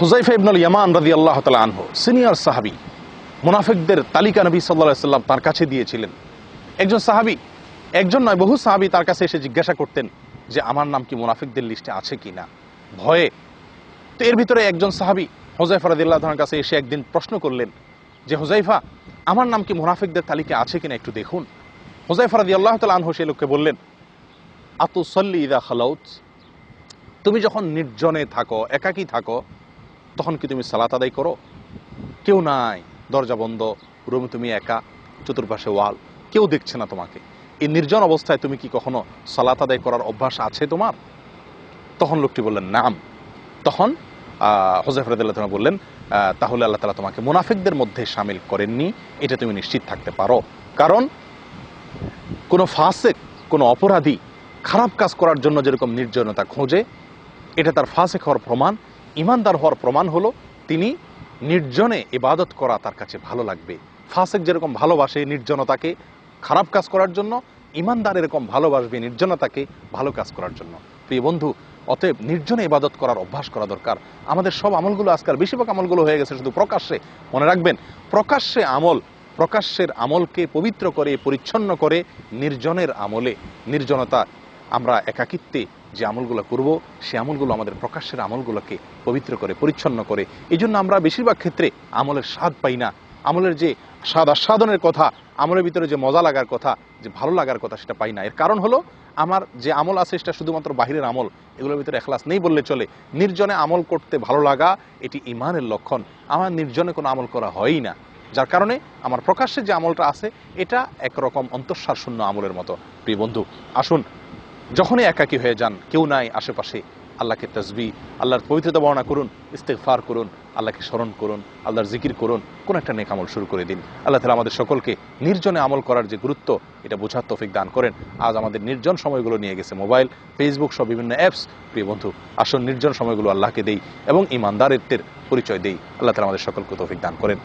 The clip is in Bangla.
হুযায়ফা ইবনুল ইয়ামান রাদিয়াল্লাহু তাআলা আনহু সিনিয়র সাহাবী, মুনাফিকদের তালিকা নবী সাল্লাল্লাহু আলাইহি ওয়াসাল্লাম তার কাছে দিয়েছিলেন। একজন সাহাবী, একজন নয় বহু সাহাবী তার কাছে এসে জিজ্ঞাসা করতেন যে আমার নাম কি মুনাফিকদের লিস্টে আছে কিনা, ভয়ে। তো এর ভিতরে একজন সাহাবী হুযায়ফা রাদিয়াল্লাহু তাআলার কাছে এসে একদিন প্রশ্ন করলেন যে হুযায়ফা, আমার নাম কি মুনাফিকদের তালিকায় আছে কিনা একটু দেখুন। হুযায়ফা রাদিয়াল্লাহু তাআলা আনহু সেই লোককে বললেন, আতুসাল্লি ইযা খালাউত, তুমি যখন নির্জনে থাকো, একাকী থাকো, তখন কি তুমি সালাত আদায় করো? কেউ নাই, দরজা বন্ধ, রুমে তুমি একা, চতুর্পাশে ওয়াল, কেউ দেখছে না তোমাকে। এই নির্জন অবস্থায় তুমি কি কখনো সালাত আদায় করার অভ্যাস আছে তোমার? তখন লোকটি বললেন নাম। তখন হুযায়ফা রাদিয়াল্লাহু তাআলা বললেন, তাহলে আল্লাহ তাআলা তোমাকে মুনাফিকদের মধ্যে শামিল করেননি, এটা তুমি নিশ্চিত থাকতে পারো। কারণ কোনো ফাসিক, কোনো অপরাধী খারাপ কাজ করার জন্য যেরকম নির্জনতা খোঁজে, এটা তার ফাসিক হওয়ার প্রমাণ। ইমানদার হওয়ার প্রমাণ হলো তিনি নির্জনে ইবাদত করা তার কাছে ভালো লাগবে। ফাসিক যেরকম ভালোবাসে নির্জনতাকে খারাপ কাজ করার জন্য, ইমানদার এরকম ভালোবাসবে নির্জনতাকে ভালো কাজ করার জন্য। প্রিয় বন্ধু, অতএব নির্জনে ইবাদত করার অভ্যাস করা দরকার। আমাদের সব আমলগুলো আজকাল বেশিরভাগ আমলগুলো হয়ে গেছে শুধু প্রকাশ্যে। মনে রাখবেন, প্রকাশ্যে আমল, প্রকাশ্যের আমলকে পবিত্র করে পরিচ্ছন্ন করে নির্জনের আমলে, নির্জনতা আমরা একাকিত্বে যে আমলগুলো করব, সে আমলগুলো আমাদের প্রকাশ্যের আমলগুলোকে পবিত্র করে পরিচ্ছন্ন করে। এই জন্য আমরা বেশিরভাগ ক্ষেত্রে আমলের স্বাদ পাই না। আমলের যে স্বাদ আস্বাদনের কথা, আমলের ভিতরে যে মজা লাগার কথা, যে ভালো লাগার কথা, সেটা পাই না। এর কারণ হলো আমার যে আমল আছে সেটা শুধুমাত্র বাহিরের আমল, এগুলোর ভিতরে ইখলাস নেই বললে চলে। নির্জনে আমল করতে ভালো লাগা এটি ঈমানের লক্ষণ। আমার নির্জনে কোনো আমল করা হয়ই না, যার কারণে আমার প্রকাশ্যে যে আমলটা আছে এটা একরকম অন্তঃসার শূন্য আমলের মতো। প্রিয় বন্ধু, আসুন যখনই একাকী হয়ে যান, কেউ নাই আশেপাশে, আল্লাহকে তাসবিহ, আল্লাহর পবিত্রতা বর্ণনা করুন, ইস্তিগফার করুন, আল্লাহকে স্মরণ করুন, আল্লাহর জিকির করুন, কোন একটা নেক আমল শুরু করে দিন। আল্লাহ তাআলা আমাদের সকলকে নির্জনে আমল করার যে গুরুত্ব, এটা বোঝার তৌফিক দান করেন। আজ আমাদের নির্জন সময়গুলো নিয়ে গেছে মোবাইল, ফেসবুক সব বিভিন্ন অ্যাপস। প্রিয় বন্ধু, আসুন নির্জন সময়গুলো আল্লাহকে দেই এবং ঈমানদারত্বের পরিচয় দেই। আল্লাহ তাআলা আমাদের সকলকে তৌফিক দান করেন।